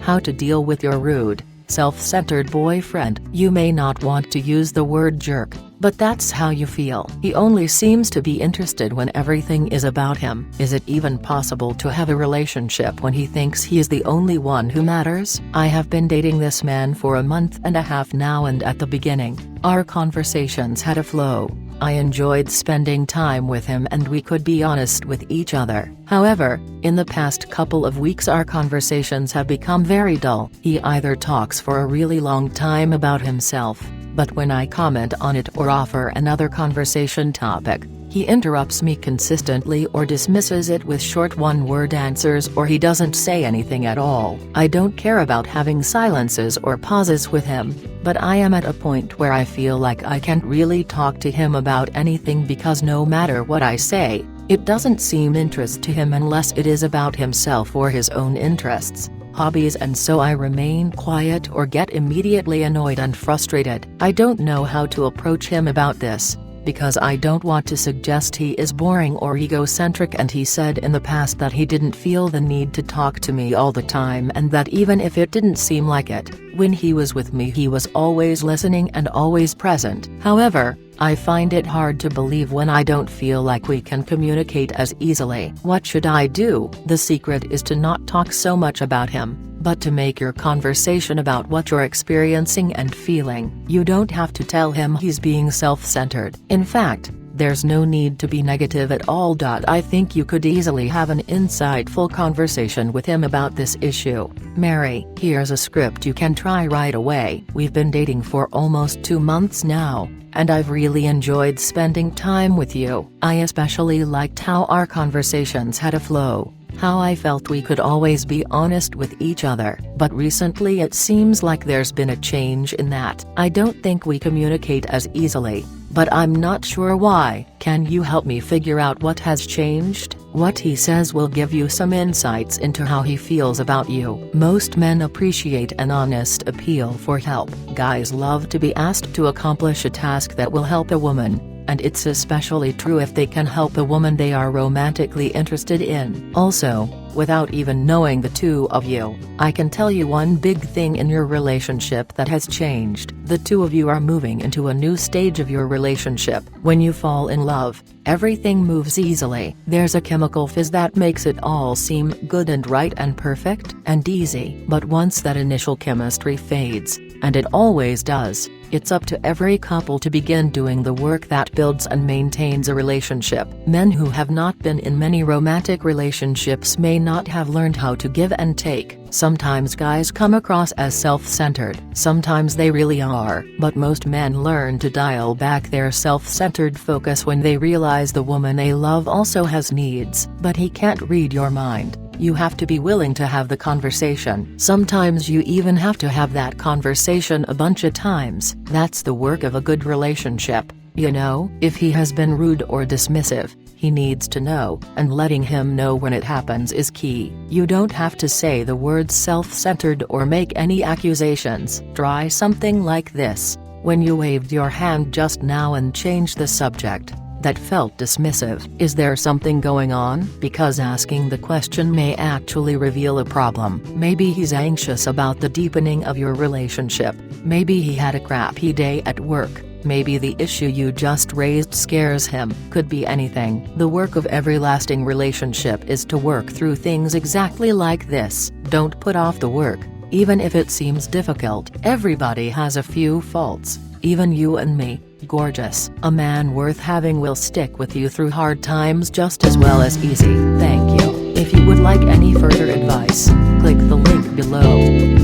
How to deal with your rude, self-centered boyfriend. You may not want to use the word jerk, but that's how you feel. He only seems to be interested when everything is about him. Is it even possible to have a relationship when he thinks he is the only one who matters? I have been dating this man for a month and a half now, and at the beginning, our conversations had a flow. I enjoyed spending time with him and we could be honest with each other. However, in the past couple of weeks our conversations have become very dull. He either talks for a really long time about himself, but when I comment on it or offer another conversation topic, he interrupts me consistently or dismisses it with short one-word answers, or he doesn't say anything at all. I don't care about having silences or pauses with him, but I am at a point where I feel like I can't really talk to him about anything because no matter what I say, it doesn't seem interest to him unless it is about himself or his own interests, hobbies, and so I remain quiet or get immediately annoyed and frustrated. I don't know how to approach him about this, because I don't want to suggest he is boring or egocentric, and he said in the past that he didn't feel the need to talk to me all the time, and that even if it didn't seem like it, when he was with me he was always listening and always present. However, I find it hard to believe when I don't feel like we can communicate as easily. What should I do? The secret is to not talk so much about him, but to make your conversation about what you're experiencing and feeling. You don't have to tell him he's being self-centered. In fact, there's no need to be negative at all. I think you could easily have an insightful conversation with him about this issue. Mary, here's a script you can try right away. We've been dating for almost 2 months now, and I've really enjoyed spending time with you. I especially liked how our conversations had a flow, how I felt we could always be honest with each other, but recently it seems like there's been a change in that. I don't think we communicate as easily, but I'm not sure why. Can you help me figure out what has changed? What he says will give you some insights into how he feels about you. Most men appreciate an honest appeal for help. Guys love to be asked to accomplish a task that will help a woman, and it's especially true if they can help a woman they are romantically interested in. Also, without even knowing the two of you, I can tell you one big thing in your relationship that has changed. The two of you are moving into a new stage of your relationship. When you fall in love, everything moves easily. There's a chemical fizz that makes it all seem good and right and perfect and easy. But once that initial chemistry fades, and it always does, it's up to every couple to begin doing the work that builds and maintains a relationship. Men who have not been in many romantic relationships may not have learned how to give and take. Sometimes guys come across as self-centered. Sometimes they really are. But most men learn to dial back their self-centered focus when they realize the woman they love also has needs. But he can't read your mind. You have to be willing to have the conversation. Sometimes you even have to have that conversation a bunch of times. That's the work of a good relationship, you know? If he has been rude or dismissive, he needs to know, and letting him know when it happens is key. You don't have to say the words self-centered or make any accusations. Try something like this. When you waved your hand just now and changed the subject, that felt dismissive. Is there something going on? Because asking the question may actually reveal a problem. Maybe he's anxious about the deepening of your relationship. Maybe he had a crappy day at work. Maybe the issue you just raised scares him. Could be anything. The work of every lasting relationship is to work through things exactly like this. Don't put off the work, even if it seems difficult. Everybody has a few faults, even you and me. Gorgeous. A man worth having will stick with you through hard times just as well as easy. Thank you. If you would like any further advice, click the link below.